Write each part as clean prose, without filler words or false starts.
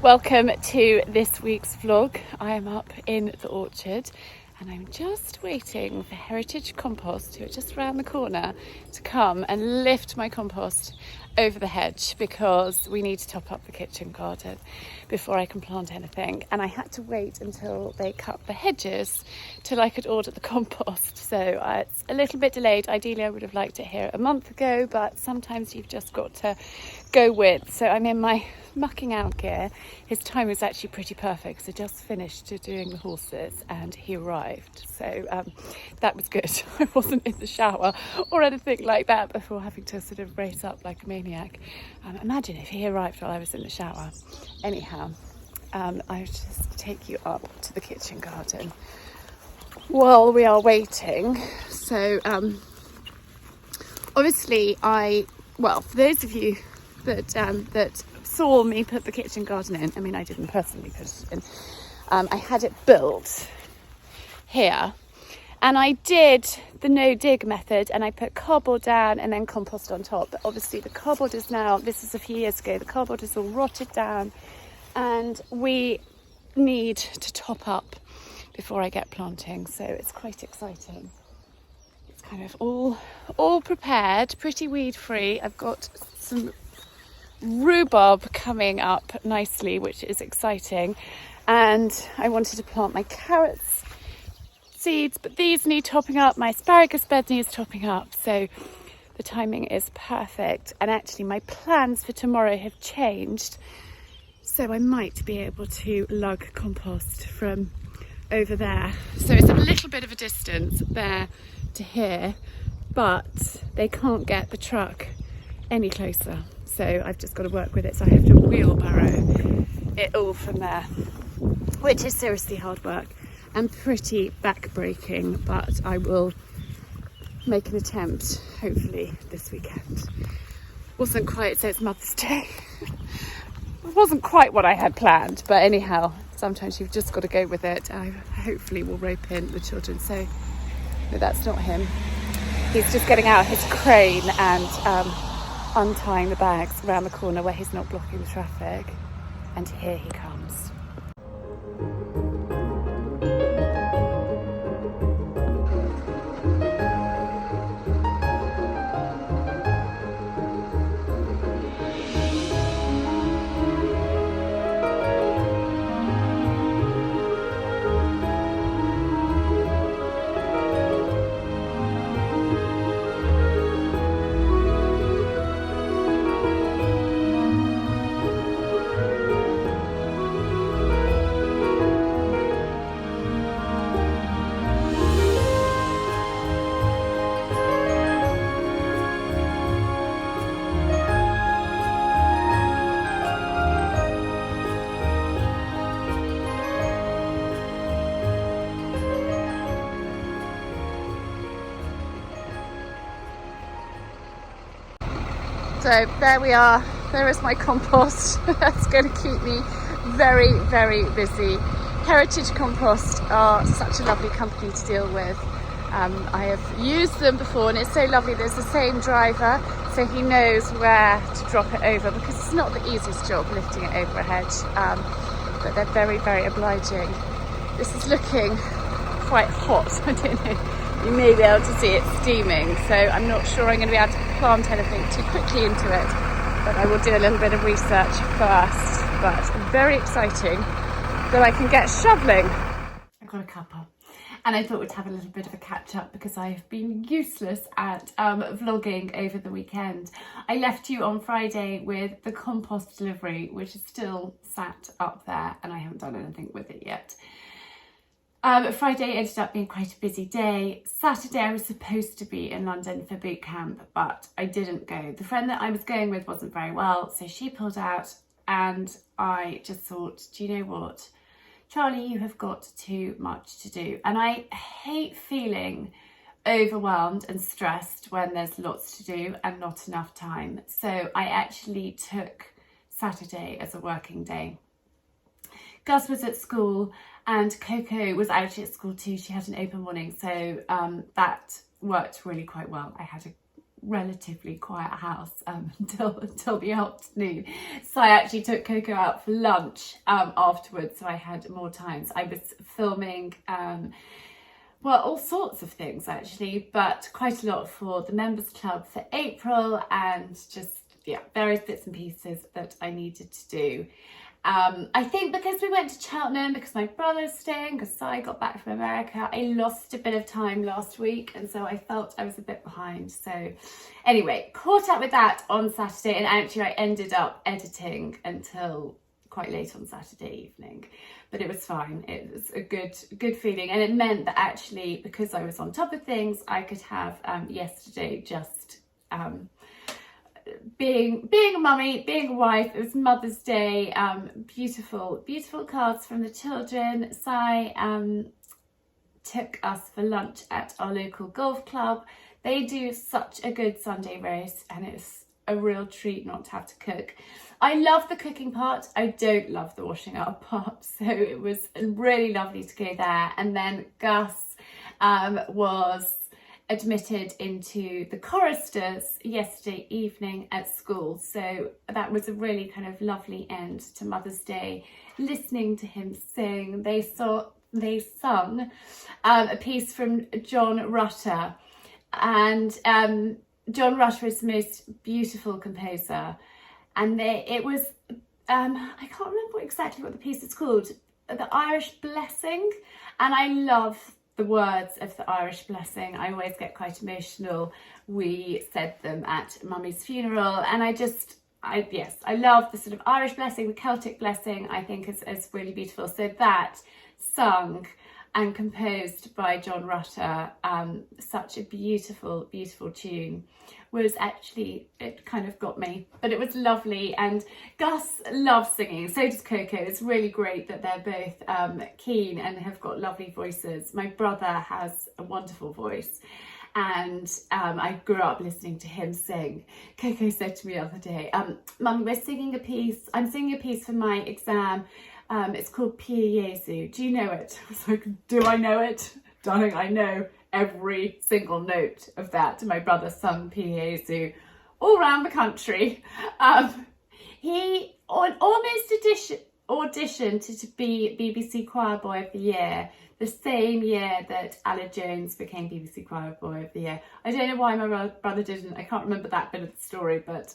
Welcome to this week's vlog. I am up in the orchard and I'm just waiting for Heritage Compost, who are just around the corner, to come and lift my compost over the hedge because we need to top up the kitchen garden before I can plant anything. And I had to wait until they cut the hedges till I could order the compost. So it's a little bit delayed. Ideally, I would have liked it here a month ago, but sometimes you've just got to go with. So I'm in my mucking out gear. His time was actually pretty perfect because I just finished doing the horses and he arrived. So that was good. I wasn't in the shower or anything like that before having to sort of race up like a maniac. Imagine if he arrived while I was in the shower. Anyhow, I'll just take you up to the kitchen garden while we are waiting. So obviously for those of you that saw me put the kitchen garden in, I mean I didn't personally put it in, I had it built here and I did the no dig method and I put cardboard down and then compost on top, but obviously the cardboard is now, this is a few years ago, the cardboard is all rotted down and we need to top up before I get planting, so it's quite exciting. It's kind of all prepared, pretty weed free. I've got some rhubarb coming up nicely, which is exciting, and I wanted to plant my carrots seeds, but these need topping up. My asparagus bed needs topping up, so the timing is perfect. And actually my plans for tomorrow have changed, so I might be able to lug compost from over there. So it's a little bit of a distance there to here, but they can't get the truck any closer. So I've just got to work with it. So I have to wheelbarrow it all from there, which is seriously hard work and pretty back-breaking, but I will make an attempt, hopefully this weekend. Wasn't quite, so it's Mother's Day. It wasn't quite what I had planned, but anyhow, sometimes you've just got to go with it. I hopefully will rope in the children. So no, that's not him. He's just getting out his crane and untying the bags around the corner where he's not blocking the traffic, and here he comes. So there we are, there is my compost. That's going to keep me very, very busy. Heritage Compost are such a lovely company to deal with. I have used them before and it's so lovely. There's the same driver, so he knows where to drop it over, because it's not the easiest job lifting it over a hedge, but they're very, very obliging. This is looking quite hot. I don't know. You may be able to see it steaming, so I'm not sure I'm going to be able to plant anything too quickly into it, but I will do a little bit of research first. But very exciting that I can get shoveling. I got a cuppa and I thought we'd have a little bit of a catch up because I have been useless at vlogging over the weekend. I left you on Friday with the compost delivery, which is still sat up there and I haven't done anything with it yet. Friday ended up being quite a busy day. Saturday I was supposed to be in London for boot camp, but I didn't go. The friend that I was going with wasn't very well, so she pulled out, and I just thought, do you know what, Charlie, you have got too much to do. And I hate feeling overwhelmed and stressed when there's lots to do and not enough time. So I actually took Saturday as a working day. Gus was at school and Coco was actually at school too. She had an open morning, so that worked really quite well. I had a relatively quiet house until the afternoon. So I actually took Coco out for lunch afterwards, so I had more time. So I was filming well, all sorts of things actually, but quite a lot for the members club for April, and just, yeah, various bits and pieces that I needed to do. I think because we went to Cheltenham, because my brother's staying, because I got back from America, I lost a bit of time last week, and so I felt I was a bit behind. So anyway, caught up with that on Saturday, and actually I ended up editing until quite late on Saturday evening, but it was fine. It was a good feeling, and it meant that actually, because I was on top of things, I could have yesterday just being a mummy, being a wife. It was Mother's Day. Beautiful cards from the children. Sai took us for lunch at our local golf club. They do such a good Sunday roast, and it's a real treat not to have to cook. I love the cooking part. I don't love the washing up part. So it was really lovely to go there. And then Gus was admitted into the choristers yesterday evening at school. So that was a really kind of lovely end to Mother's Day, listening to him sing. They sung a piece from John Rutter, and John Rutter is the most beautiful composer, and it was I can't remember exactly what the piece is called, the Irish Blessing, and I love the words of the Irish Blessing. I always get quite emotional. We said them at Mummy's funeral, and I love the sort of Irish Blessing, the Celtic Blessing. I think is really beautiful. So that, sung and composed by John Rutter, such a beautiful tune, was actually, it kind of got me, but it was lovely. And Gus loves singing, so does Coco. It's really great that they're both keen and have got lovely voices. My brother has a wonderful voice, and I grew up listening to him sing. Coco said to me the other day, Mummy, I'm singing a piece for my exam. It's called Pie Jesu. Do you know it? I was like, do I know it? Darling, I know every single note of that. My brother sung Pie Jesu all around the country. He almost auditioned to be BBC Choir Boy of the Year, the same year that Alan Jones became BBC Choir Boy of the Year. I don't know why my brother didn't. I can't remember that bit of the story, but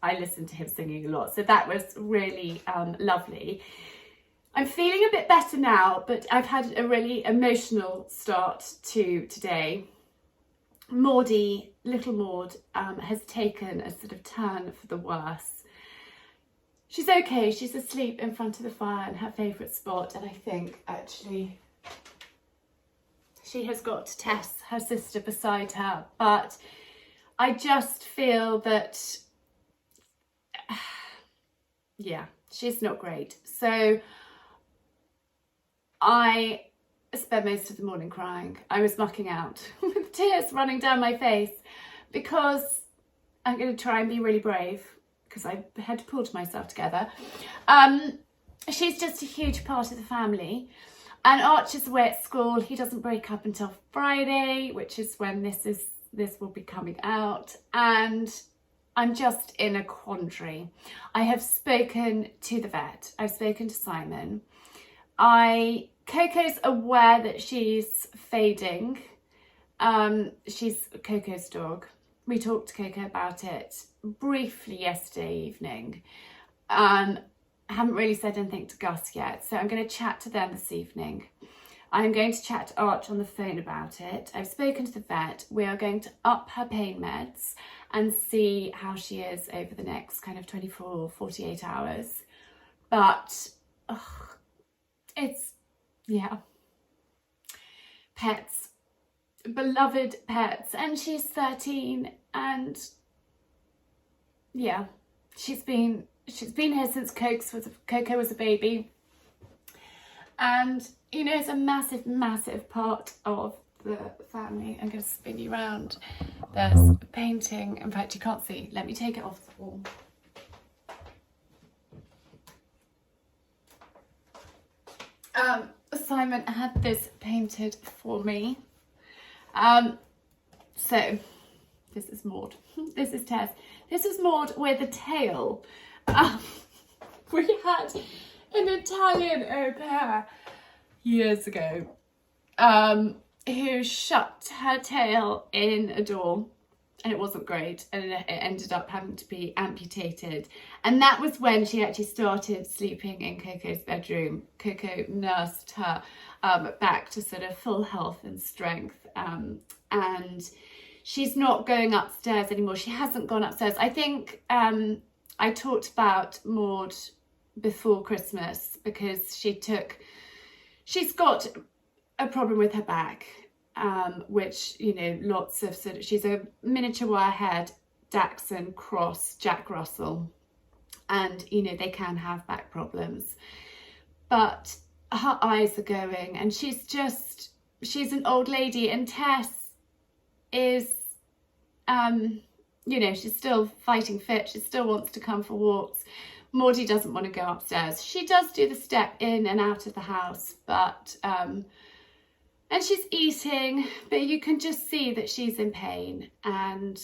I listened to him singing a lot. So that was really lovely. I'm feeling a bit better now, but I've had a really emotional start to today. Little Maud, has taken a sort of turn for the worse. She's okay. She's asleep in front of the fire in her favourite spot, and I think actually she has got Tess, her sister, beside her. But I just feel that, yeah, she's not great. So I spent most of the morning crying. I was mucking out with tears running down my face, because I'm going to try and be really brave, because I had to pull myself together. She's just a huge part of the family, and Archer's away at school. He doesn't break up until Friday, which is when this will be coming out, and I'm just in a quandary. I have spoken to the vet. I've spoken to Simon. Coco's aware that she's fading. She's Coco's dog. We talked to Coco about it briefly yesterday evening. I haven't really said anything to Gus yet, so I'm going to chat to them this evening. I'm going to chat to Arch on the phone about it. I've spoken to the vet. We are going to up her pain meds and see how she is over the next kind of 24 or 48 hours. But it's, yeah, pets, beloved pets, and she's 13, and yeah, she's been here since Coco was a baby, and you know, it's a massive part of the family. I'm going to spin you around. There's a painting. In fact, you can't see. Let me take it off the wall. Simon had this painted for me. So This is Maud. This is Tess. This is Maud with a tail. We had an Italian au pair years ago who shut her tail in a door, and it wasn't great, and it ended up having to be amputated. And that was when she actually started sleeping in Coco's bedroom. Coco nursed her back to sort of full health and strength, and she's not going upstairs anymore. She hasn't gone upstairs. I think I talked about Maud before Christmas because she's got a problem with her back, which, you know, lots of sort of, she's a miniature wirehead, Dachshund cross Jack Russell, and, you know, they can have back problems, but her eyes are going, and she's an old lady, and Tess is, you know, she's still fighting fit. She still wants to come for walks. Maudie doesn't want to go upstairs. She does do the step in and out of the house, but, and she's eating, but you can just see that she's in pain. And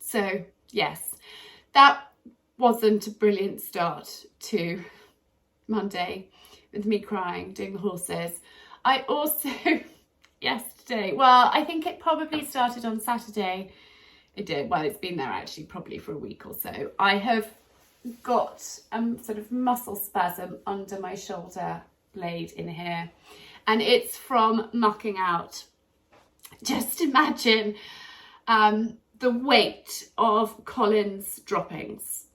so, yes, that wasn't a brilliant start to Monday with me crying, doing the horses. I also, yesterday, well, I think it probably started on Saturday. It did. Well, it's been there actually probably for a week or so. I have got sort of muscle spasm under my shoulder blade in here, and it's from mucking out. Just imagine the weight of Colin's droppings.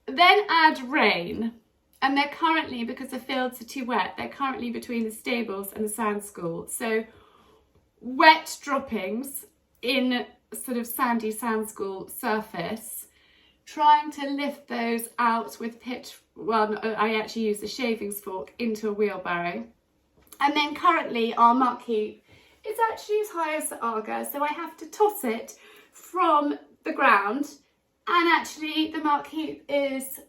Then add rain, and they're currently, because the fields are too wet, they're currently between the stables and the sand school. So wet droppings in sort of sandy sand school surface, trying to lift those out with I actually use the shavings fork into a wheelbarrow. And then currently our muck heap is actually as high as the Arga, so I have to toss it from the ground, and actually the muck heap is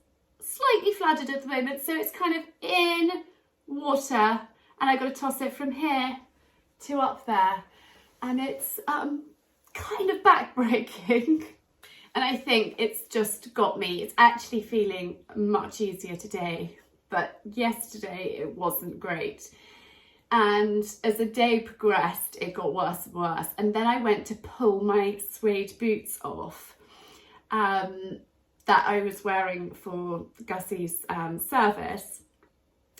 slightly flooded at the moment, so it's kind of in water, and I've got to toss it from here to up there, and it's kind of backbreaking. And I think it's just got me. It's actually feeling much easier today, but yesterday it wasn't great. And as the day progressed, it got worse and worse. And then I went to pull my suede boots off that I was wearing for Gussie's service.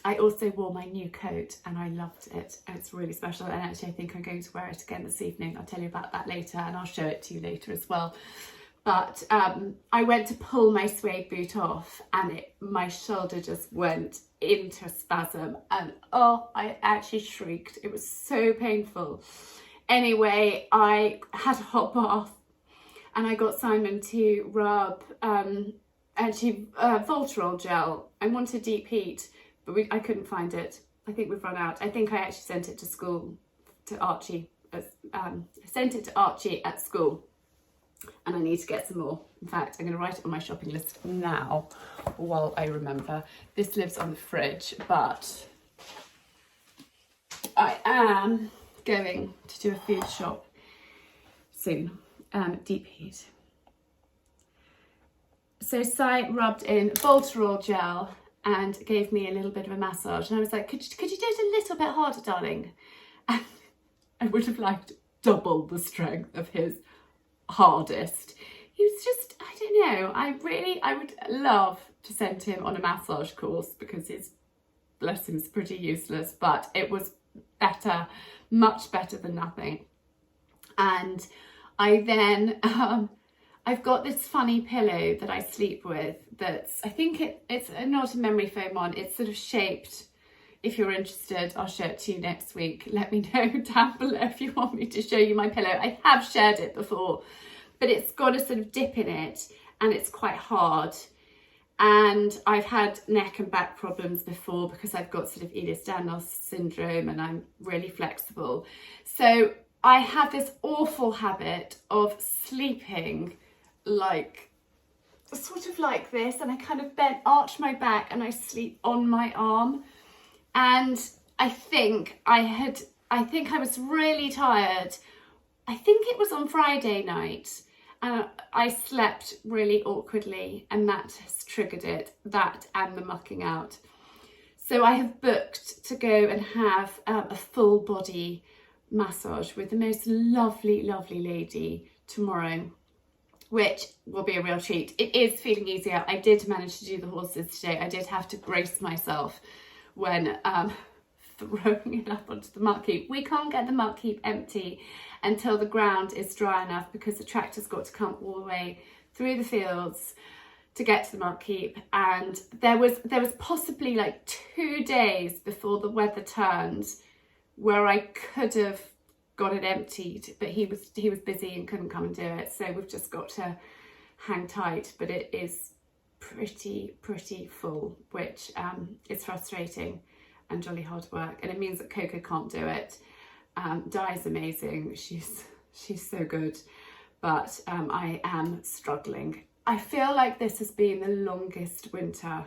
I also wore my new coat and I loved it. It's really special, and actually I think I'm going to wear it again this evening. I'll tell you about that later, and I'll show it to you later as well. But I went to pull my suede boot off, and my shoulder just went into spasm, and oh, I actually shrieked. It was so painful. Anyway, I had a hot bath, and I got Simon to rub Voltarol gel. I wanted deep heat, but I couldn't find it. I think we've run out. I think I actually sent it to school, to Archie. Sent it to Archie at school. And I need to get some more. In fact, I'm going to write it on my shopping list now while I remember. This lives on the fridge, but I am going to do a food shop soon. Deep heat. So Si rubbed in Voltarol gel and gave me a little bit of a massage, and I was like, could you do it a little bit harder, darling? And I would have liked double the strength of his hardest. He was just, I don't know, I would love to send him on a massage course, because his, bless him, is pretty useless, but it was better, much better than nothing. And I then I've got this funny pillow that I sleep with that's, I think it's not a memory foam one, it's sort of shaped. If you're interested, I'll show it to you next week. Let me know down below if you want me to show you my pillow. I have shared it before, but it's got a sort of dip in it, and it's quite hard. And I've had neck and back problems before because I've got sort of Ehlers-Danlos syndrome, and I'm really flexible. So I have this awful habit of sleeping like, sort of like this, and I kind of arch my back and I sleep on my arm. And I think I was really tired I think it was on Friday night, I slept really awkwardly, and that has triggered it, that and the mucking out. So I have booked to go and have a full body massage with the most lovely, lovely lady tomorrow, which will be a real treat. It is feeling easier. I did manage to do the horses today. I did have to brace myself when throwing it up onto the muck heap. We can't get the muck heap empty until the ground is dry enough, because the tractor's got to come all the way through the fields to get to the muck heap. And there was possibly like 2 days before the weather turned where I could have got it emptied, but he was busy and couldn't come and do it. So we've just got to hang tight, but it is pretty full, which is frustrating and jolly hard work. And it means that Coco can't do it. Di's amazing. She's so good, but I am struggling. I feel like this has been the longest winter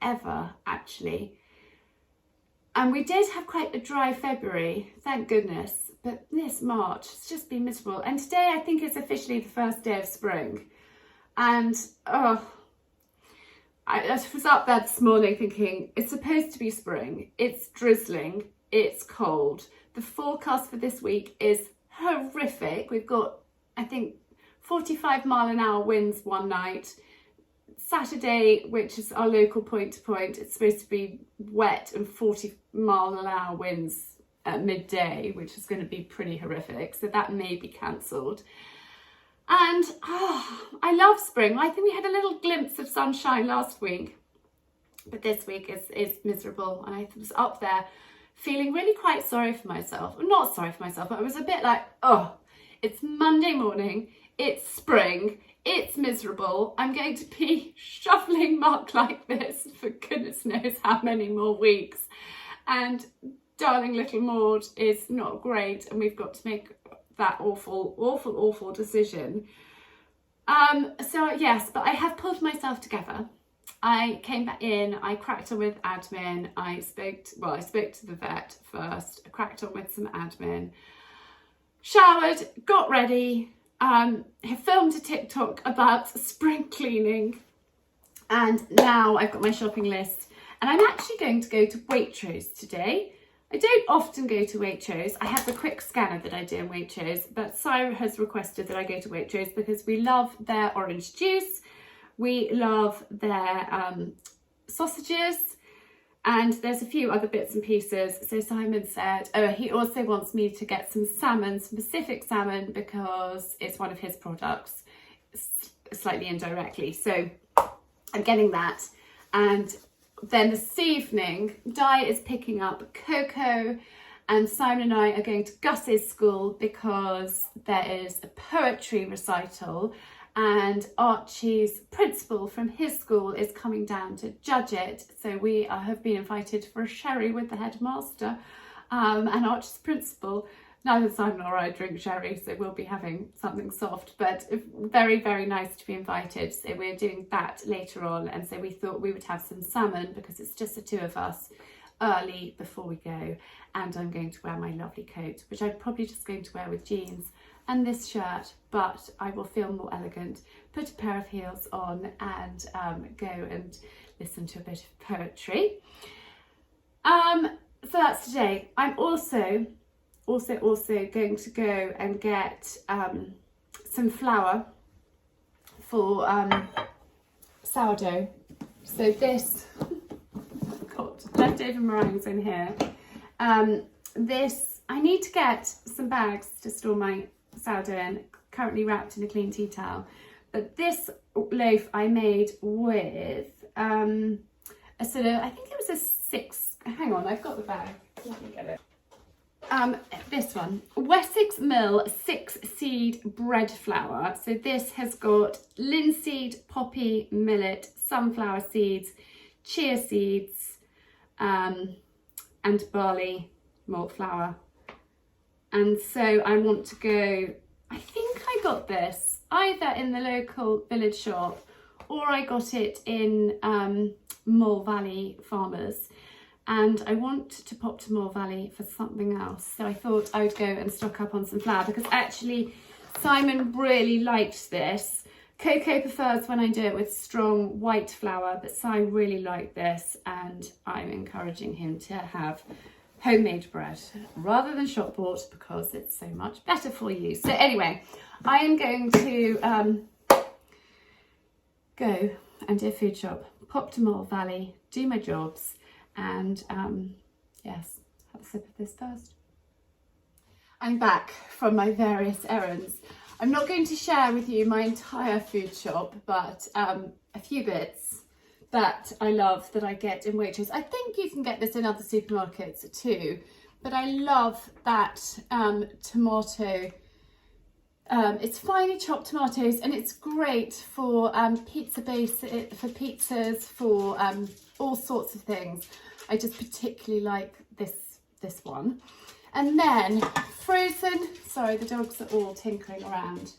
ever, actually. And we did have quite a dry February, thank goodness, but this March has just been miserable. And today I think it's officially the first day of spring. And I was up there this morning thinking, it's supposed to be spring, it's drizzling, it's cold. The forecast for this week is horrific. We've got, I think, 45-mile-an-hour winds one night. Saturday, which is our local point to point, it's supposed to be wet and 40-mile-an-hour winds at midday, which is going to be pretty horrific. So that may be cancelled. And I love spring. I think we had a little glimpse of sunshine last week, but this week is miserable. And I was up there feeling really quite sorry for myself. Not sorry for myself, but I was a bit like, oh, it's Monday morning, it's spring, it's miserable. I'm going to be shoveling muck like this for goodness knows how many more weeks. And darling little Maud is not great, and we've got to make that awful decision. So yes, but I have pulled myself together. I came back in, I cracked on with admin. I spoke to the vet first, I cracked on with some admin, showered, got ready, have filmed a TikTok about spring cleaning, and now I've got my shopping list, and I'm actually going to go to Waitrose today. I don't often go to Waitrose. I have the quick scanner that I do in Waitrose, but Sarah has requested that I go to Waitrose because we love their orange juice, we love their sausages, and there's a few other bits and pieces. So Simon said, oh, he also wants me to get some salmon, some Pacific salmon, because it's one of his products, slightly indirectly. So I'm getting that. And then this evening, Di is picking up Coco, and Simon and I are going to Gus's school because there is a poetry recital, and Archie's principal from his school is coming down to judge it. So we have been invited for a sherry with the headmaster and Archie's principal. Neither Simon or I drink sherry, so we'll be having something soft, but very, very nice to be invited. So we're doing that later on. And so we thought we would have some salmon because it's just the two of us early before we go. And I'm going to wear my lovely coat, which I'm probably just going to wear with jeans and this shirt, but I will feel more elegant, put a pair of heels on, and go and listen to a bit of poetry. So that's today. I'm also going to go and get some flour for sourdough. So this, got leftover meringues in here. This, I need to get some bags to store my sourdough in, currently wrapped in a clean tea towel. But this loaf I made with a sort of, I think it was a 6, hang on, I've got the bag, let me get it. This one, Wessex Mill 6-seed bread flour. So this has got linseed, poppy, millet, sunflower seeds, chia seeds, and barley malt flour. And so I want to go, I think I got this either in the local village shop or I got it in Mole Valley Farmers. and I want to pop to Moor Valley for something else. So I thought I would go and stock up on some flour, because actually Simon really liked this. Coco prefers when I do it with strong white flour, but Si really liked this, and I'm encouraging him to have homemade bread rather than shop bought, because it's so much better for you. So anyway, I am going to go and do a food shop, pop to Moor Valley, do my jobs, and yes, have a sip of this first. I'm back from my various errands. I'm not going to share with you my entire food shop, but a few bits that I love that I get in Waitrose. I think you can get this in other supermarkets too, but I love that tomato. It's finely chopped tomatoes, and it's great for pizza base, for pizzas, for all sorts of things. I just particularly like this one. And then frozen, sorry, the dogs are all tinkering around.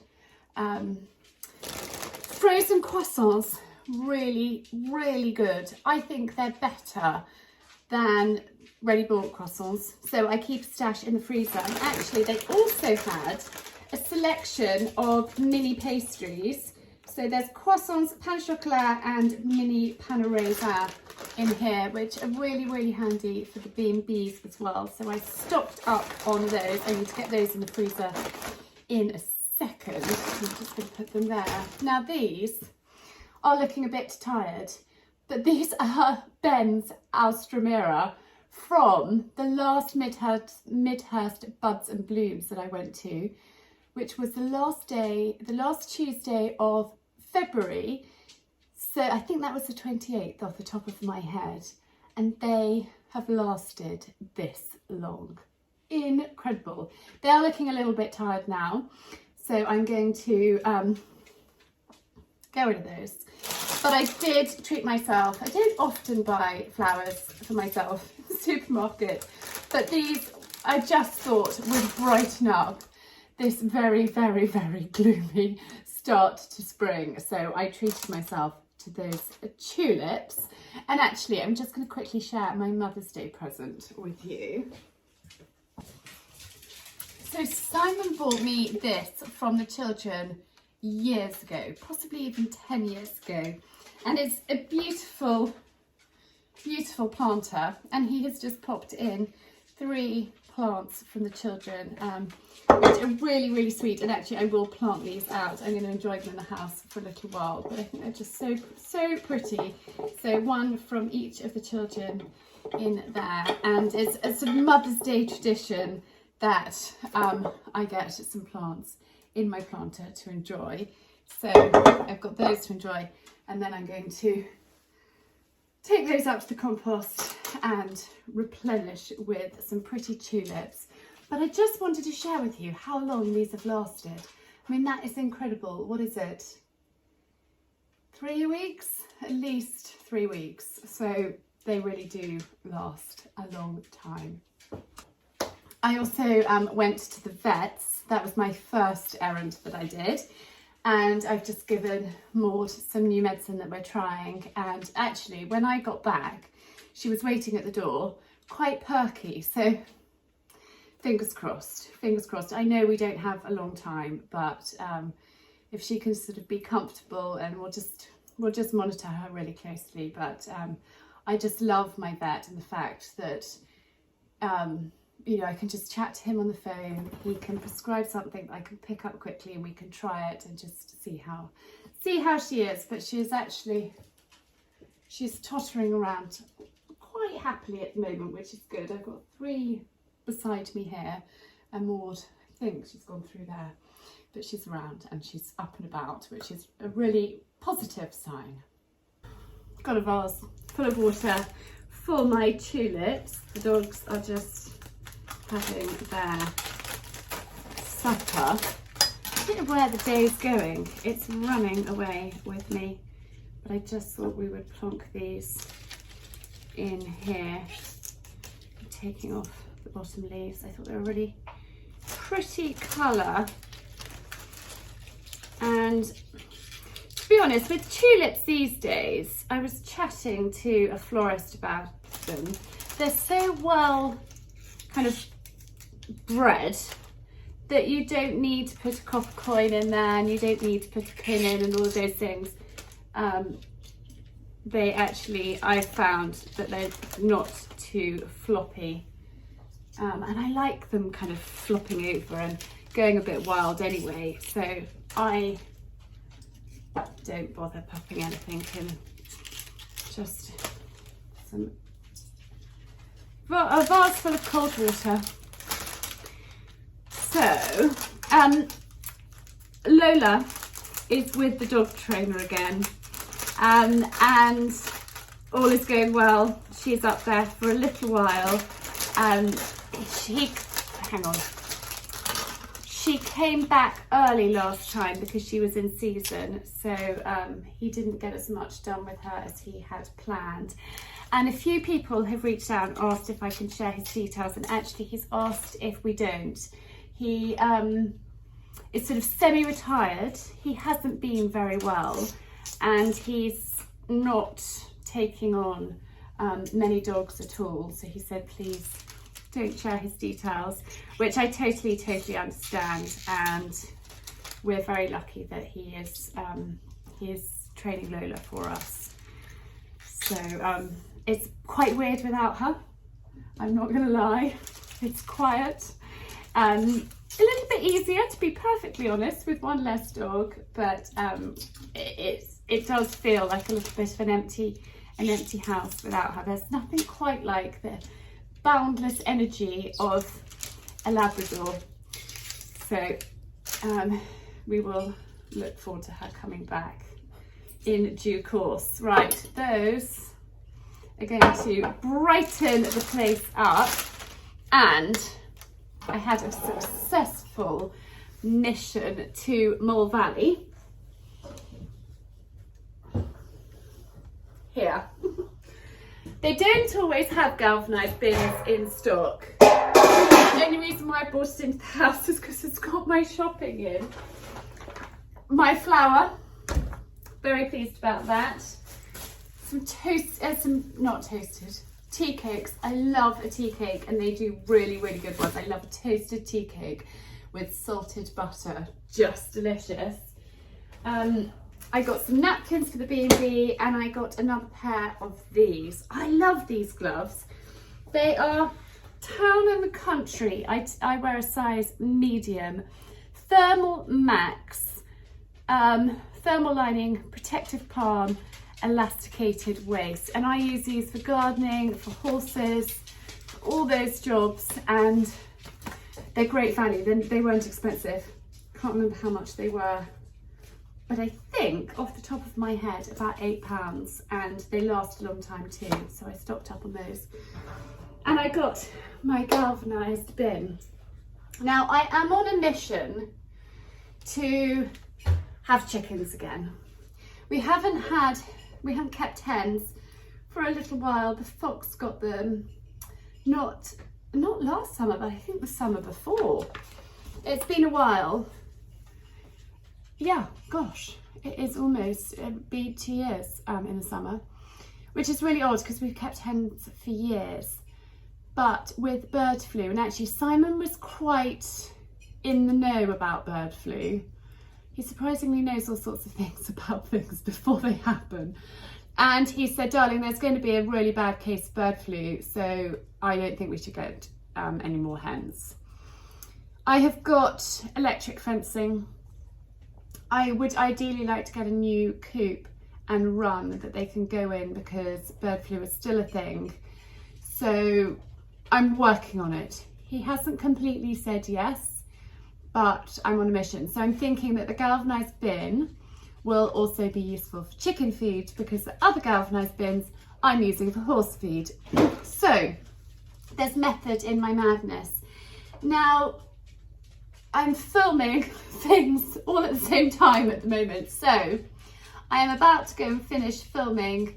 Frozen croissants, really, really good. I think they're better than ready bought croissants. So I keep a stash in the freezer. And actually they also had a selection of mini pastries. So there's croissants, pain au chocolat and mini pain au raisin in here, which are really, really handy for the B&Bs as well. So I stocked up on those. I need to get those in the freezer in a second. I'm just going to put them there. Now these are looking a bit tired, but these are Ben's Alstramira from the last Midhurst Buds and Blooms that I went to, which was the last Tuesday of February. So I think that was the 28th off the top of my head, and they have lasted this long. Incredible. They are looking a little bit tired now, so I'm going to get rid of those. But I did treat myself. I don't often buy flowers for myself in the supermarket, but these I just thought would brighten up this very, very, very gloomy start to spring. So I treated myself to those tulips. And actually, I'm just going to quickly share my Mother's Day present with you. So Simon bought me this from the children years ago, possibly even 10 years ago. And it's a beautiful, beautiful planter. And he has just popped in 3 plants from the children, which are really, really sweet. And actually I will plant these out. I'm going to enjoy them in the house for a little while, but I think they're just so pretty. So one from each of the children in there, and it's a Mother's Day tradition that I get some plants in my planter to enjoy. So I've got those to enjoy, and then I'm going to take those up to the compost and replenish with some pretty tulips. But I just wanted to share with you how long these have lasted. I mean, that is incredible. What is it? 3 weeks? At least 3 weeks. So they really do last a long time. I also went to the vets. That was my first errand that I did. And I've just given Maud some new medicine that we're trying. And actually, when I got back, she was waiting at the door, quite perky. So fingers crossed, fingers crossed. I know we don't have a long time, but if she can sort of be comfortable, and we'll just monitor her really closely. But I just love my vet, and the fact that you know, I can just chat to him on the phone. He can prescribe something that I can pick up quickly, and we can try it and just see how she is. But she's tottering around quite happily at the moment, which is good. I've got 3 beside me here, and Maud, I think she's gone through there, but she's around and she's up and about, which is a really positive sign. Got a vase full of water for my tulips. The dogs are just having their supper. I don't know where the day's going. It's running away with me, but I just thought we would plonk these in here. I'm taking off the bottom leaves. I thought they were a really pretty colour. And to be honest, with tulips these days, I was chatting to a florist about them, they're so well kind of bred that you don't need to put a copper coin in there, and you don't need to put a pin in and all of those things. They actually, I found that they're not too floppy. And I like them kind of flopping over and going a bit wild anyway. So I don't bother popping anything in. Just a vase full of cold water. So, Lola is with the dog trainer again, and all is going well. She's up there for a little while. She came back early last time because she was in season, so he didn't get as much done with her as he had planned. And a few people have reached out and asked if I can share his details, and actually he's asked if we don't. He is sort of semi-retired. He hasn't been very well, and he's not taking on many dogs at all. So he said, please don't share his details, which I totally understand. And we're very lucky that he is training Lola for us. So it's quite weird without her. I'm not gonna lie. It's quiet. A little bit easier, to be perfectly honest, with one less dog, but it does feel like a little bit of an empty house without her. There's nothing quite like the boundless energy of a Labrador. So we will look forward to her coming back in due course. Right, those are going to brighten the place up, and I had a successful mission to Mole Valley. Here. They don't always have galvanised bins in stock. The only reason why I brought it into the house is because it's got my shopping in. My flour, very pleased about that. Not toasted, tea cakes. I love a tea cake, and they do really good ones. I love a toasted tea cake with salted butter, just delicious. I got some napkins for the B&B, and I got another pair of these. I love these gloves. They are town and country. I wear a size medium. Thermal Max, thermal lining, protective palm, elasticated waist, and I use these for gardening, for horses, for all those jobs, and they're great value. They weren't expensive. Can't remember how much they were, but I think off the top of my head about £8, and they last a long time too, so I stocked up on those. And I got my galvanised bin. Now I am on a mission to have chickens again. We haven't kept hens for a little while. The fox got them not last summer, but I think the summer before. It's been a while. Yeah, gosh, it is almost be 2 years in the summer, which is really odd because we've kept hens for years. But with bird flu, and actually Simon was quite in the know about bird flu. He surprisingly knows all sorts of things about things before they happen. And he said, darling, there's going to be a really bad case of bird flu, so I don't think we should get any more hens. I have got electric fencing. I would ideally like to get a new coop and run that they can go in, because bird flu is still a thing. So I'm working on it. He hasn't completely said yes, but I'm on a mission. So I'm thinking that the galvanised bin will also be useful for chicken feed, because the other galvanised bins I'm using for horse feed. So there's method in my madness. Now I'm filming things all at the same time at the moment. So I am about to go and finish filming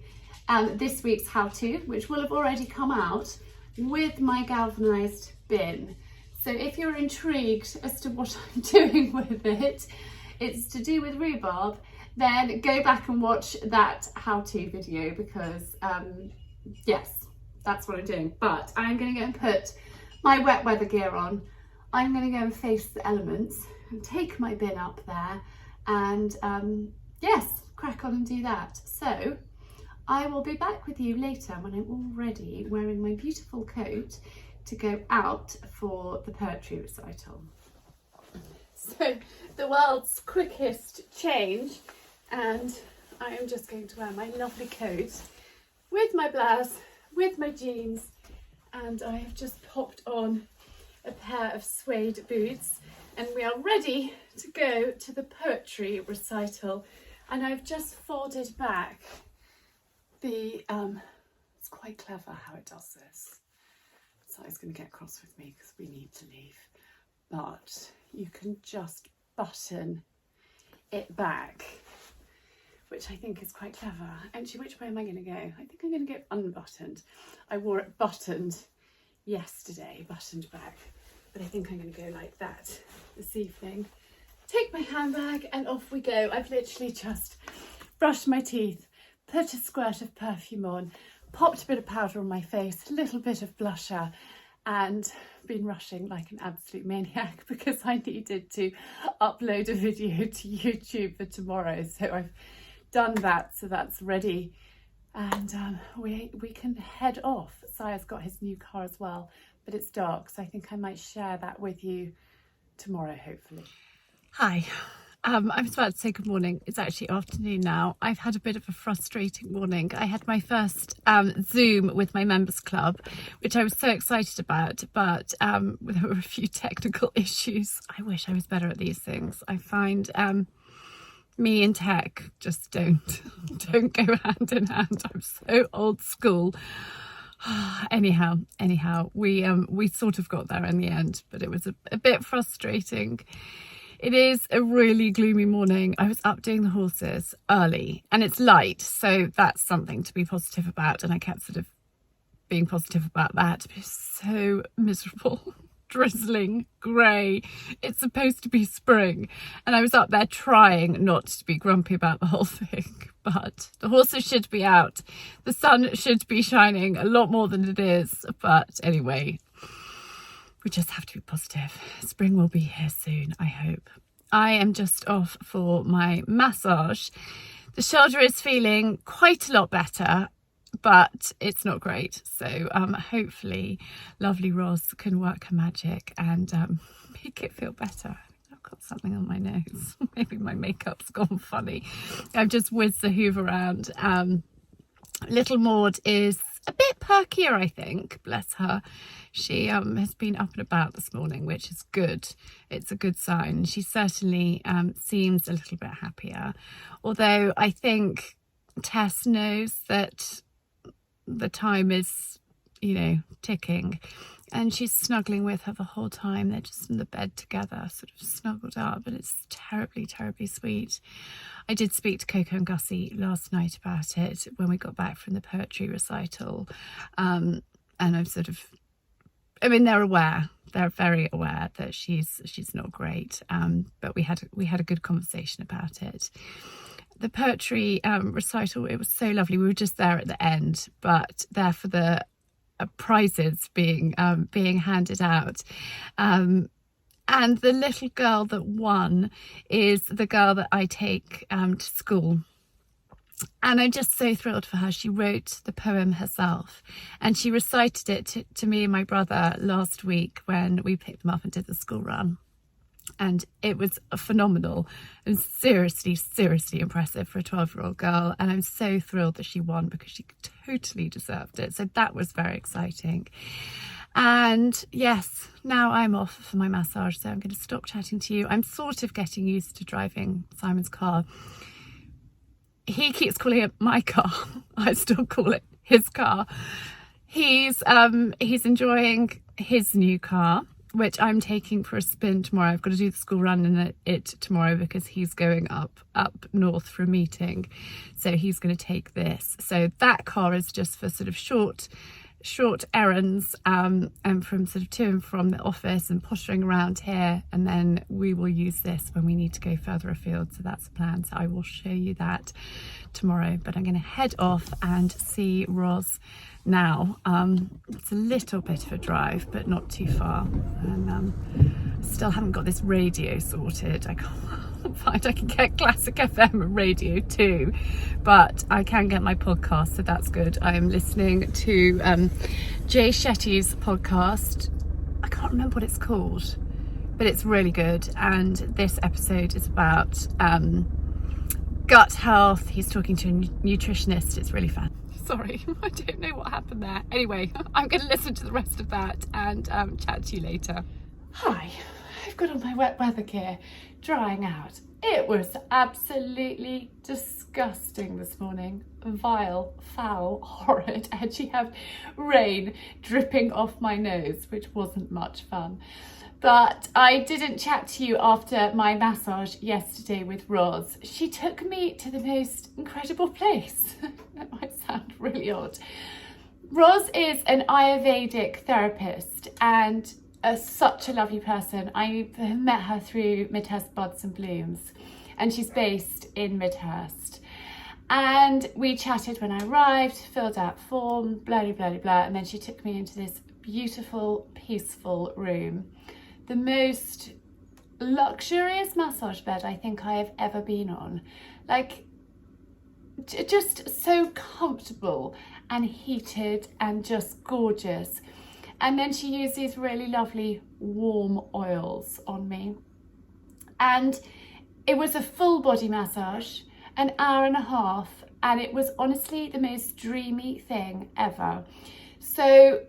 this week's how-to, which will have already come out, with my galvanised bin. So if you're intrigued as to what I'm doing with it, it's to do with rhubarb, then go back and watch that how-to video, because yes, that's what I'm doing. But I'm going to go and put my wet weather gear on. I'm going to go and face the elements and take my bin up there and yes, crack on and do that. So I will be back with you later when I'm all ready, wearing my beautiful coat to go out for the poetry recital. So the world's quickest change, and I am just going to wear my lovely coat with my blouse, with my jeans, and I have just popped on a pair of suede boots, and we are ready to go to the poetry recital. And I've just folded back the, it's quite clever how it does this. So it's going to get cross with me because we need to leave. But you can just button it back, which I think is quite clever. Actually, which way am I going to go? I think I'm going to go unbuttoned. I wore it buttoned yesterday, buttoned back, but I think I'm going to go like that this evening. Take my handbag and off we go. I've literally just brushed my teeth, put a squirt of perfume on, popped a bit of powder on my face, a little bit of blusher, and been rushing like an absolute maniac because I needed to upload a video to YouTube for tomorrow. So I've done that, so that's ready, and we can head off. Sire's got his new car as well, but it's dark, so I think I might share that with you tomorrow, hopefully. Hi. I was about to say good morning. It's actually afternoon now. I've had a bit of a frustrating morning. I had my first Zoom with my members club, which I was so excited about, but there were a few technical issues. I wish I was better at these things. I find me and tech just don't go hand in hand. I'm so old school. Anyhow, we sort of got there in the end, but it was a bit frustrating. It is a really gloomy morning. I was up doing the horses early and it's light, so that's something to be positive about, and I kept sort of being positive about that. But it's so miserable, drizzling, grey. It's supposed to be spring, and I was up there trying not to be grumpy about the whole thing, but the horses should be out. The sun should be shining a lot more than it is, but anyway, we just have to be positive. Spring will be here soon, I hope. I am just off for my massage. The shoulder is feeling quite a lot better, but it's not great. So hopefully lovely Roz can work her magic and make it feel better. I've got something on my nose. Maybe my makeup's gone funny. I've just whizzed the hoover around. Little Maud is a bit perkier, I think, bless her. She has been up and about this morning, which is good. It's a good sign. She certainly seems a little bit happier, although I think Tess knows that the time is, ticking, and she's snuggling with her the whole time. They're just in the bed together, sort of snuggled up, and it's terribly, terribly sweet. I did speak to Coco and Gussie last night about it when we got back from the poetry recital, and I'm they're aware. They're very aware that she's not great, but we had a good conversation about it. The poetry recital, it was so lovely. We were just there at the end, but there for the prizes being handed out. And the little girl that won is the girl that I take to school. And I'm just so thrilled for her. She wrote the poem herself and she recited it to me and my brother last week when we picked them up and did the school run. And it was phenomenal and seriously impressive for a 12-year-old girl. And I'm so thrilled that she won because she totally deserved it. So that was very exciting. And yes, now I'm off for my massage, so I'm going to stop chatting to you. I'm sort of getting used to driving Simon's car. He keeps calling it my car. I still call it his car. He's enjoying his new car, which I'm taking for a spin tomorrow. I've got to do the school run in it tomorrow because he's going up north for a meeting. So he's going to take this. So that car is just for sort of short short errands and from sort of to and from the office and pottering around here, and then we will use this when we need to go further afield. So that's the plan. So I will show you that tomorrow, but I'm going to head off and see Roz now. It's a little bit of a drive, but not too far, and still haven't got this radio sorted. I can't find, I can get classic FM and radio too, but I can get my podcast, so that's good. I am listening to Jay Shetty's podcast. I can't remember what it's called, but it's really good, and this episode is about gut health. He's talking to a nutritionist. It's really fun. Sorry, I don't know what happened there. Anyway, I'm going to listen to the rest of that and chat to you later. Hi, I've got on my wet weather gear, drying out. It was absolutely disgusting this morning. Vile, foul, horrid. I actually have rain dripping off my nose, which wasn't much fun. But I didn't chat to you after my massage yesterday with Roz. She took me to the most incredible place. That might sound really odd. Roz is an Ayurvedic therapist and such a lovely person. I met her through Midhurst Buds and Blooms, and she's based in Midhurst. And we chatted when I arrived, filled out form, blah, blah, blah, blah, and then she took me into this beautiful, peaceful room. The most luxurious massage bed I think I have ever been on. Like, just so comfortable and heated and just gorgeous. And then she used these really lovely warm oils on me. And it was a full body massage, an hour and a half, and it was honestly the most dreamy thing ever. So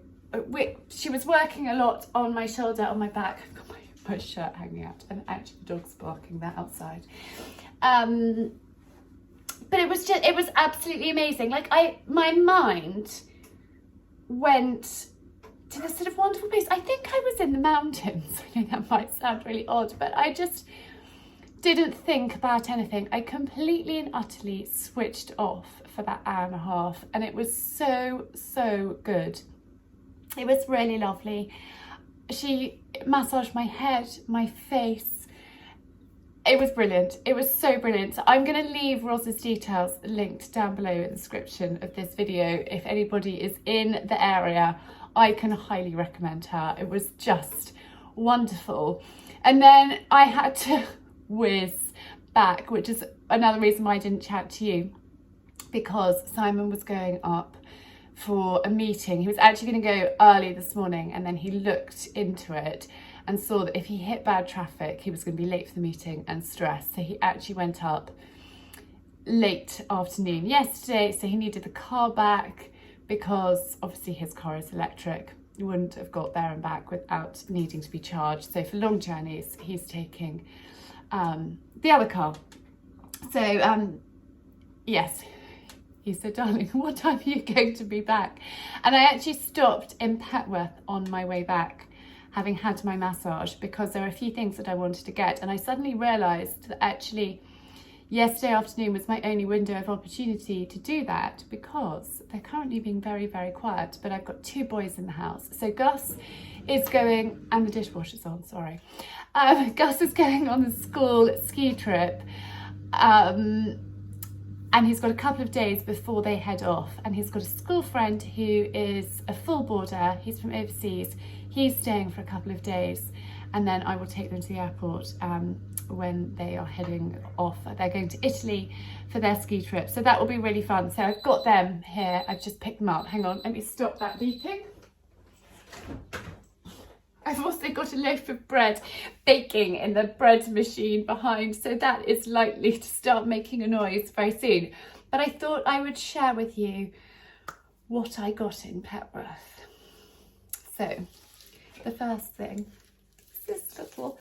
she was working a lot on my shoulder, on my back. I've got my shirt hanging out, and actually the dog's barking there outside. But it was absolutely amazing. Like, my mind went to this sort of wonderful place. I think I was in the mountains. I know that might sound really odd, but I just didn't think about anything. I completely and utterly switched off for that hour and a half, and it was so, so good. It was really lovely. She massaged my head, my face. It was brilliant. It was so brilliant. So I'm going to leave Roz's details linked down below in the description of this video. If anybody is in the area, I can highly recommend her. It was just wonderful. And then I had to whiz back, which is another reason why I didn't chat to you, because Simon was going up for a meeting. He was actually going to go early this morning, and then he looked into it and saw that if he hit bad traffic, he was going to be late for the meeting and stressed. So he actually went up late afternoon yesterday, so he needed the car back because obviously his car is electric. He wouldn't have got there and back without needing to be charged. So for long journeys, he's taking the other car. So yes, he said, darling, what time are you going to be back? And I actually stopped in Petworth on my way back, having had my massage, because there are a few things that I wanted to get. And I suddenly realised that actually yesterday afternoon was my only window of opportunity to do that, because they're currently being very, very quiet, but I've got 2 boys in the house. So Gus is going, and the dishwasher's on, sorry. Gus is going on the school ski trip. And he's got a couple of days before they head off, and he's got a school friend who is a full boarder. He's from overseas. He's staying for a couple of days, and then I will take them to the airport when they are heading off. They're going to Italy for their ski trip, so that will be really fun. So I've got them here. I've just picked them up. Hang on, let me stop that beeping. I've also got a loaf of bread baking in the bread machine behind, so that is likely to start making a noise very soon. But I thought I would share with you what I got in Petworth. So the first thing, this little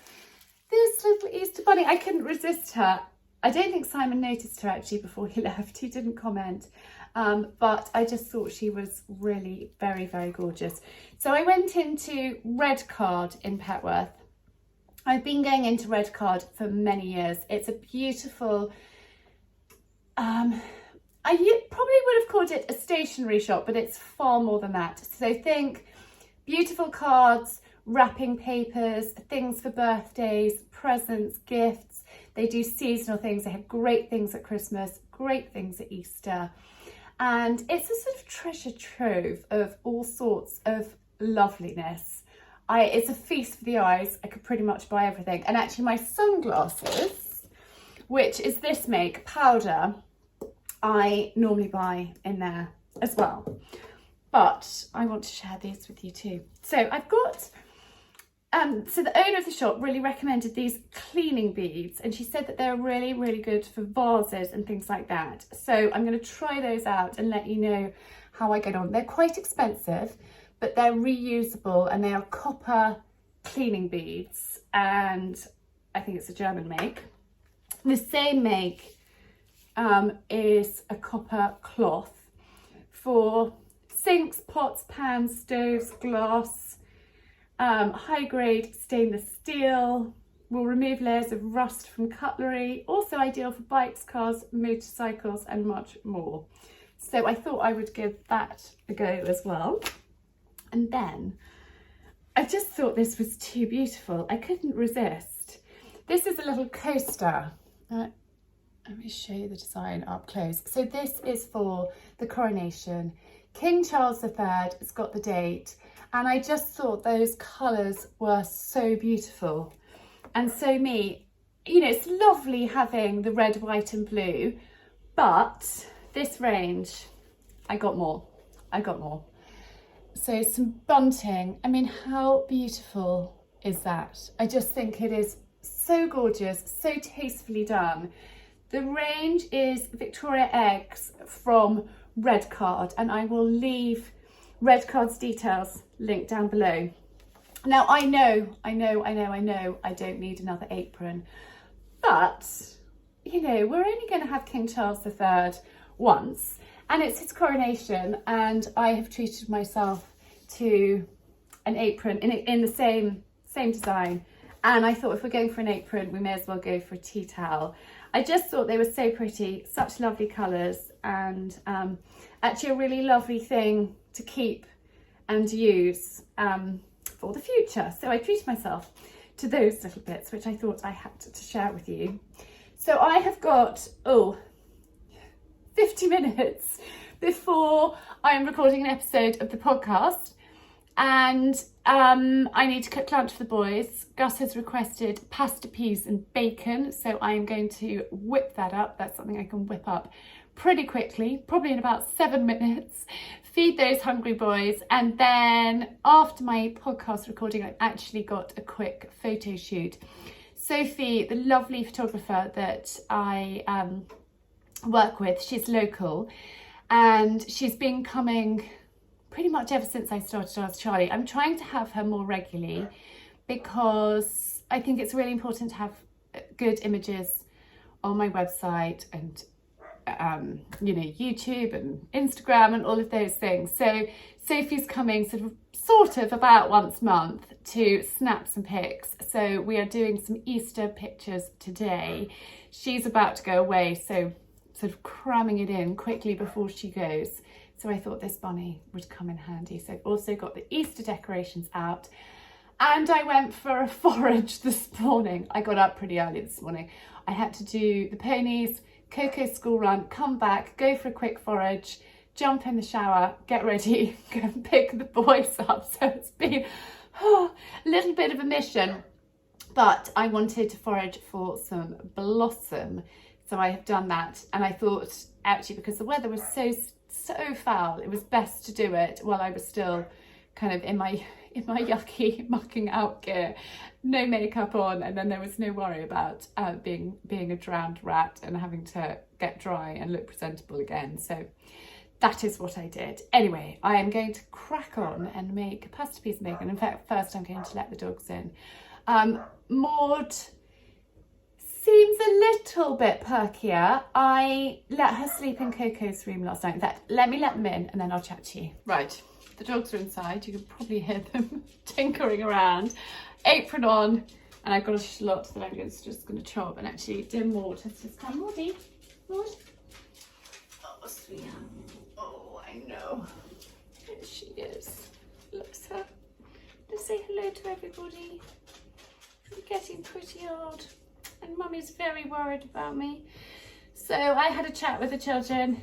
Easter bunny. I couldn't resist her. I don't think Simon noticed her actually before he left. He didn't comment. But I just thought she was really very, very gorgeous. So I went into Red Card in Petworth. I've been going into Red Card for many years. It's a beautiful probably would have called it a stationery shop, but it's far more than that. So think beautiful cards, wrapping papers, things for birthdays, presents, gifts. They do seasonal things. They have great things at Christmas, great things at Easter. And it's a sort of treasure trove of all sorts of loveliness. It's a feast for the eyes. I could pretty much buy everything. And actually my sunglasses, which is this make, powder, I normally buy in there as well. But I want to share these with you too. So I've got, so the owner of the shop really recommended these cleaning beads, and she said that they're really, really good for vases and things like that. So I'm going to try those out and let you know how I get on. They're quite expensive, but they're reusable, and they are copper cleaning beads, and I think it's a German make. The same make is a copper cloth for sinks, pots, pans, stoves, glass, high grade stainless steel, will remove layers of rust from cutlery, also ideal for bikes, cars, motorcycles and much more. So I thought I would give that a go as well. And then I just thought this was too beautiful. I couldn't resist. This is a little coaster. Let me show you the design up close. So this is for the coronation. King Charles III, it's got the date. And I just thought those colours were so beautiful. And so it's lovely having the red, white and blue, but this range, I got more. So some bunting. I mean, how beautiful is that? I just think it is so gorgeous, so tastefully done. The range is Victoria Eggs from Red Card, and I will leave Red Card's details linked down below. Now I know I don't need another apron, but we're only going to have King Charles III once, and it's his coronation, and I have treated myself to an apron in the same design, and I thought if we're going for an apron we may as well go for a tea towel. I just thought they were so pretty, such lovely colours, and actually a really lovely thing to keep and use for the future. So I treated myself to those little bits, which I thought I had to share with you. So I have got 50 minutes before I am recording an episode of the podcast, and I need to cook lunch for the boys. Gus has requested pasta, peas and bacon, so I'm going to whip that up. That's something I can whip up pretty quickly, probably in about 7 minutes. Feed those hungry boys, and then after my podcast recording I've actually got a quick photo shoot. Sophie, the lovely photographer that I work with, she's local, and she's been coming pretty much ever since I started Ask Charlie. I'm trying to have her more regularly because I think it's really important to have good images on my website and YouTube and Instagram and all of those things. So Sophie's coming sort of about once a month to snap some pics. So we are doing some Easter pictures today. She's about to go away, so sort of cramming it in quickly before she goes. So I thought this bunny would come in handy. So I've also got the Easter decorations out, and I went for a forage this morning. I got up pretty early this morning. I had to do the ponies, Coco's school run, come back, go for a quick forage, jump in the shower, get ready, go and pick the boys up. So it's been a little bit of a mission, but I wanted to forage for some blossom. So I have done that, and I thought actually because the weather was so foul, it was best to do it while I was still kind of in my yucky mucking out gear, no makeup on, and then there was no worry about being a drowned rat and having to get dry and look presentable again. So that is what I did. Anyway, I am going to crack on and make pasta, peas and bacon. In fact, first I'm going to let the dogs in. Maud seems a little bit perkier. I let her sleep in Coco's room last night. In fact, let me let them in and then I'll chat to you. Right, the dogs are inside. You can probably hear them tinkering around. Apron on, and I've got a shallot that I'm just going to chop. And actually, dear Maud has just come. Maudie, Maud. Oh, everybody. I'm getting pretty old and Mummy's very worried about me. So I had a chat with the children.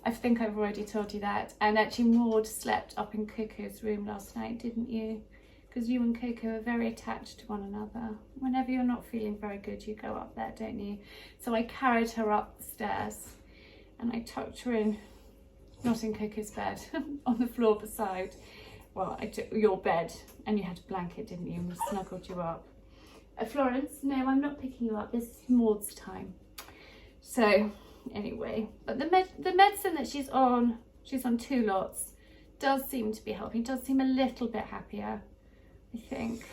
I think I've already told you that. And actually Maud slept up in Coco's room last night, didn't you? Because you and Coco are very attached to one another. Whenever you're not feeling very good, you go up there, don't you? So I carried her up the stairs and I tucked her in, not in Coco's bed, on the floor beside, well, I took your bed, and you had a blanket, didn't you? And we snuggled you up. Florence, no, I'm not picking you up. This is Maud's time. So anyway, but the medicine that she's on 2 lots, does seem to be helping. Does seem a little bit happier, I think.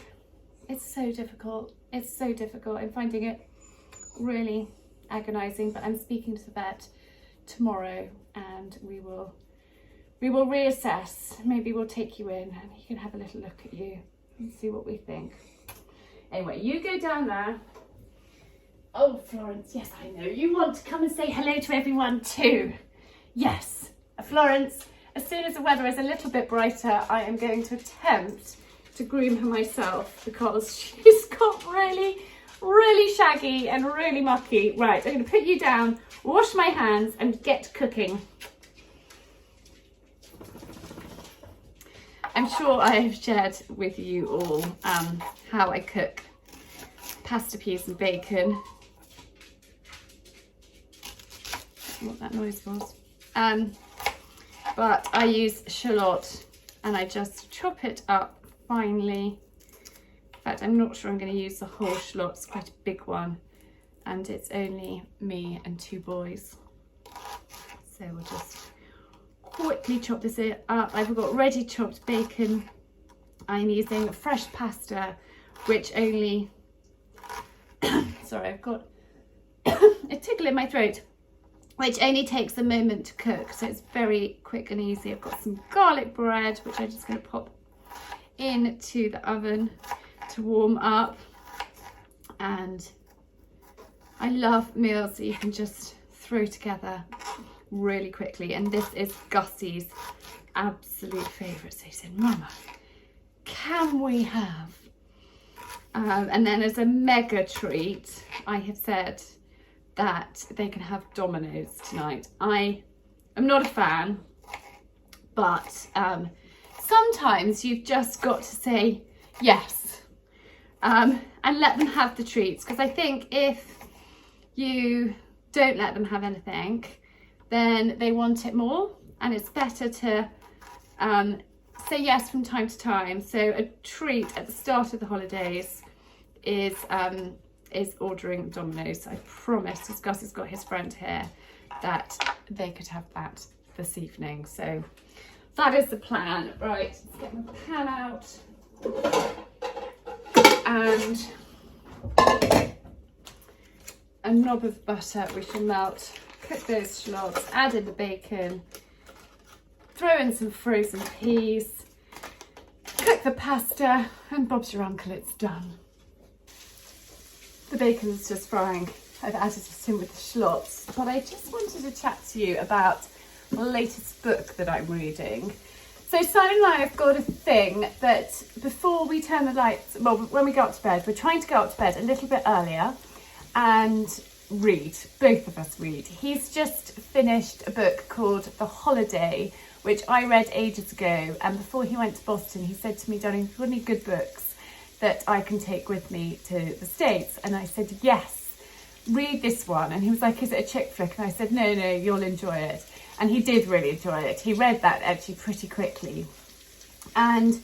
It's so difficult. It's so difficult. I'm finding it really agonizing, but I'm speaking to the vet tomorrow and we will reassess. Maybe we'll take you in and he can have a little look at you and see what we think. Anyway, you go down there. Oh, Florence, yes, I know. You want to come and say hello to everyone too. Yes, Florence, as soon as the weather is a little bit brighter, I am going to attempt to groom her myself because she's got really, really shaggy and really mucky. Right, I'm going to put you down, wash my hands and get cooking. I'm sure I have shared with you all how I cook pasta, peas and bacon. What that noise was. But I use shallot and I just chop it up finely. In fact, I'm not sure I'm going to use the whole shallot. It's quite a big one and it's only me and 2 boys. So we'll just quickly chop this up. I've got ready chopped bacon. I'm using fresh pasta, which only, sorry, I've got a tickle in my throat, which only takes a moment to cook. So it's very quick and easy. I've got some garlic bread, which I'm just going to pop into the oven to warm up. And I love meals that you can just throw together really quickly, and this is Gussie's absolute favourite. So he said, Mama, can we have and then as a mega treat I have said that they can have Domino's tonight. I am not a fan, but sometimes you've just got to say yes and let them have the treats, because I think if you don't let them have anything, then they want it more, and it's better to say yes from time to time. So a treat at the start of the holidays is ordering Domino's. I promised, because Gus has got his friend here, that they could have that this evening. So that is the plan. Right, let's get my pan out and a knob of butter we shall melt. Cook those shallots, add in the bacon, throw in some frozen peas, cook the pasta, and Bob's your uncle, it's done. The bacon's just frying. I've added it in with the shallots, but I just wanted to chat to you about the latest book that I'm reading. So Simon and I have got a thing that before we turn the lights, well, when we go up to bed, we're trying to go up to bed a little bit earlier and read. Both of us read. He's just finished a book called The Holiday, which I read ages ago, and before he went to Boston he said to me, darling, have you got any good books that I can take with me to the States? And I said, yes, read this one. And he was like, is it a chick flick? And I said, no, you'll enjoy it. And he did really enjoy it. He read that actually pretty quickly. And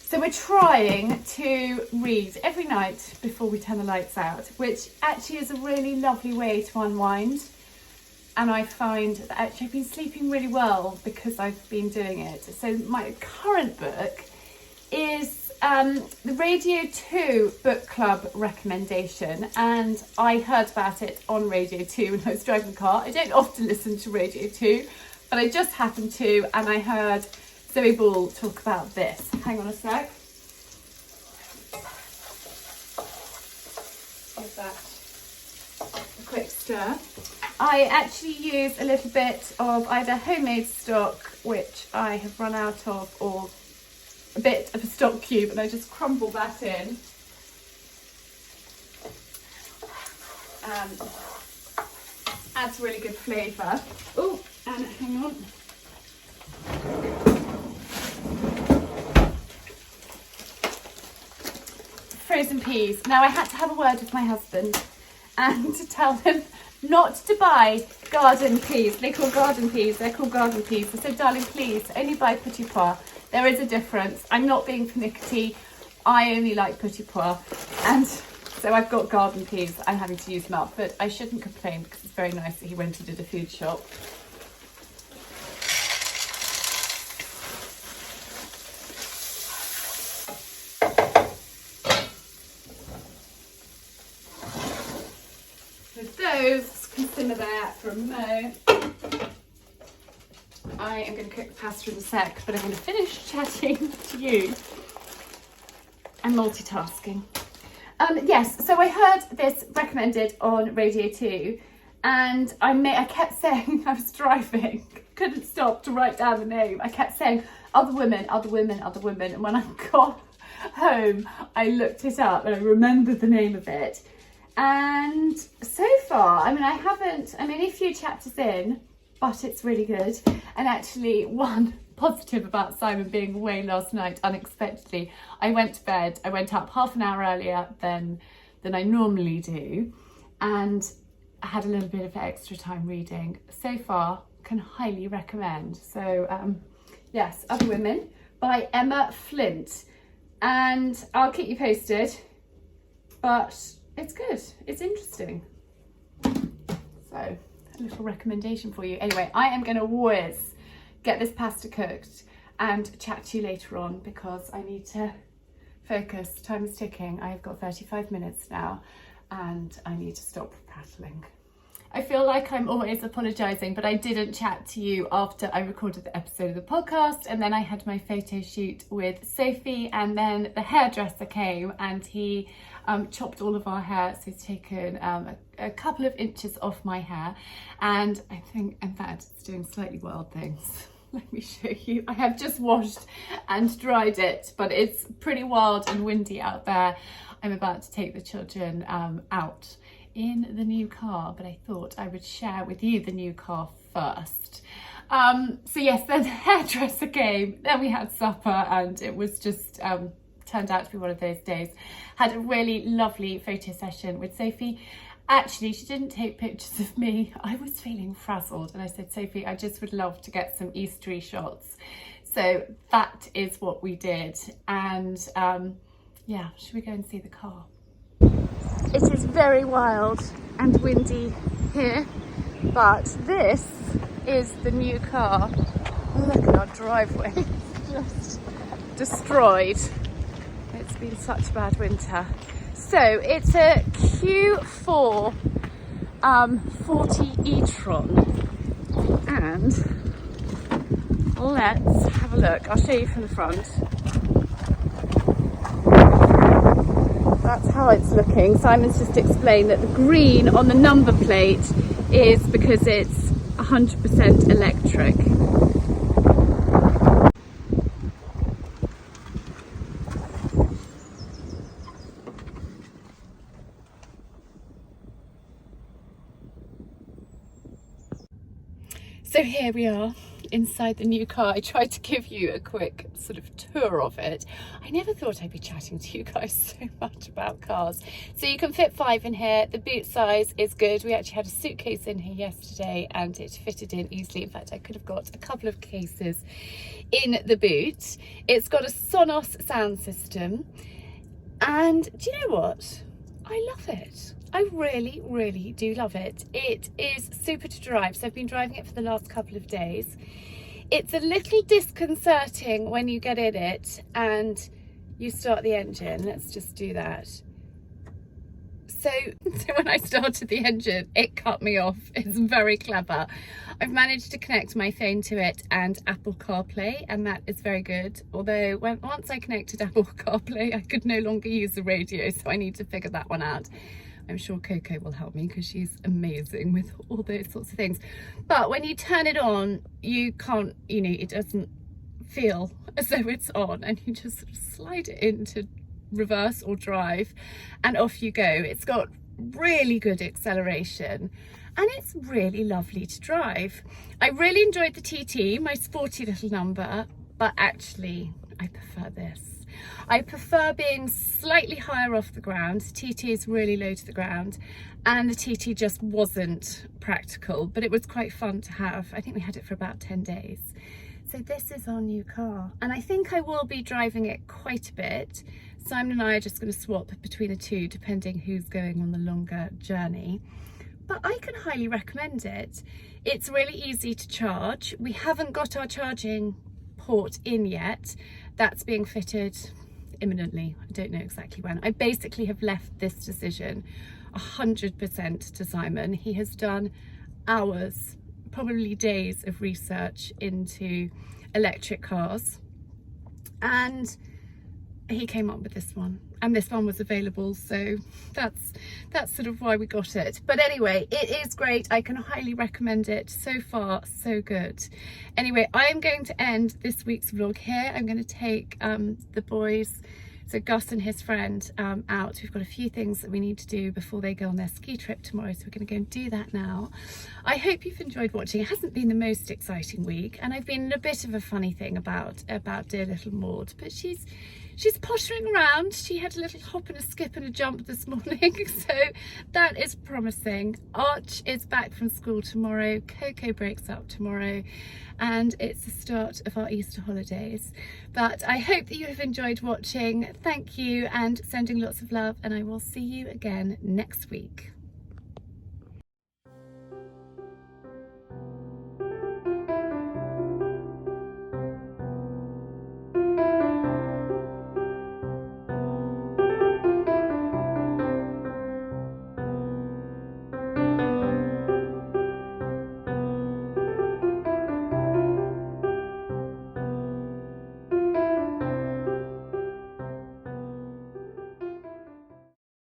so we're trying to read every night before we turn the lights out, which actually is a really lovely way to unwind. And I find that actually I've been sleeping really well because I've been doing it. So my current book is the Radio 2 book club recommendation, and I heard about it on Radio 2 when I was driving the car. I don't often listen to Radio 2, but I just happened to, and I heard Zoe Ball talk about this. Hang on a sec. Give that a quick stir. I actually use a little bit of either homemade stock, which I have run out of, or a bit of a stock cube and I just crumble that in. Adds really good flavour. Oh, and hang on. Frozen peas. Now I had to have a word with my husband and to tell him not to buy garden peas. They're called garden peas. They're called garden peas. I said, darling, please, only buy petit pois. There is a difference. I'm not being pernickety. I only like petit pois. And so I've got garden peas. I'm having to use them up, but I shouldn't complain because it's very nice that he went and did a food shop. Those can simmer there for a mo. I am going to cook the pasta in a sec, but I'm going to finish chatting to you and multitasking. Yes, so I heard this recommended on Radio 2 and I kept saying, I was driving, couldn't stop to write down the name. I kept saying, other women, other women, other women. And when I got home, I looked it up and I remembered the name of it. And so far, a few chapters in, but it's really good. And actually, one positive about Simon being away last night unexpectedly, I went to bed. I went up half an hour earlier than I normally do, and I had a little bit of extra time reading. So far, can highly recommend. So yes, Other Women by Emma Flint, and I'll keep you posted. But it's good, it's interesting. So a little recommendation for you. Anyway, I am going to whiz, get this pasta cooked and chat to you later on because I need to focus. Time is ticking. I've got 35 minutes now and I need to stop prattling. I feel like I'm always apologising, but I didn't chat to you after I recorded the episode of the podcast, and then I had my photo shoot with Sophie, and then the hairdresser came and he chopped all of our hair, so he's taken a couple of inches off my hair, and I think, in fact, it's doing slightly wild things. Let me show you. I have just washed and dried it, but it's pretty wild and windy out there. I'm about to take the children out in the new car, but I thought I would share with you the new car first. So yes, then the hairdresser came, then we had supper, and it was just turned out to be one of those days. Had a really lovely photo session with Sophie. Actually, she didn't take pictures of me. I was feeling frazzled and I said, Sophie, I just would love to get some Eastery shots. So that is what we did. And yeah, should we go and see the car? It is very wild and windy here, but this is the new car. Look at our driveway, it's just destroyed. It's been such a bad winter. So it's a Q4 40 e-tron, and let's have a look. I'll show you from the front. That's how it's looking. Simon's just explained that the green on the number plate is because it's 100% electric. So here we are inside the new car. I tried to give you a quick sort of tour of it. I never thought I'd be chatting to you guys so much about cars. So you can fit 5 in here. The boot size is good. We actually had a suitcase in here yesterday and it fitted in easily. In fact, I could have got a couple of cases in the boot. It's got a Sonos sound system. And do you know what? I love it. I really, really do love it. It is super to drive. So I've been driving it for the last couple of days. It's a little disconcerting when you get in it and you start the engine. Let's just do that. So when I started the engine, it cut me off. It's very clever. I've managed to connect my phone to it and Apple CarPlay, and that is very good. Although once I connected Apple CarPlay, I could no longer use the radio, so I need to figure that one out. I'm sure Coco will help me because she's amazing with all those sorts of things. But when you turn it on, you can't, it doesn't feel as though it's on, and you just sort of slide it into reverse or drive and off you go. It's got really good acceleration and it's really lovely to drive. I really enjoyed the TT, my sporty little number, but actually I prefer this. I prefer being slightly higher off the ground. TT is really low to the ground, and the TT just wasn't practical, but it was quite fun to have. I think we had it for about 10 days. So this is our new car, and I think I will be driving it quite a bit. Simon and I are just going to swap between the two depending who's going on the longer journey. But I can highly recommend it. It's really easy to charge. We haven't got our charging port in yet. That's being fitted imminently. I don't know exactly when. I basically have left this decision 100% to Simon. He has done hours, probably days of research into electric cars, and he came up with this one, and this one was available, so that's sort of why we got it. But anyway, it is great. I can highly recommend it. So far, so good. Anyway, I'm going to end this week's vlog here. I'm going to take the boys, so Gus and his friend, out. We've got a few things that we need to do before they go on their ski trip tomorrow, so we're going to go and do that now. I hope you've enjoyed watching. It hasn't been the most exciting week, and I've been in a bit of a funny thing about dear little Maud, but she's pottering around. She had a little hop and a skip and a jump this morning, so that is promising. Arch is back from school tomorrow. Coco breaks up tomorrow, and it's the start of our Easter holidays. But I hope that you have enjoyed watching. Thank you, and sending lots of love, and I will see you again next week.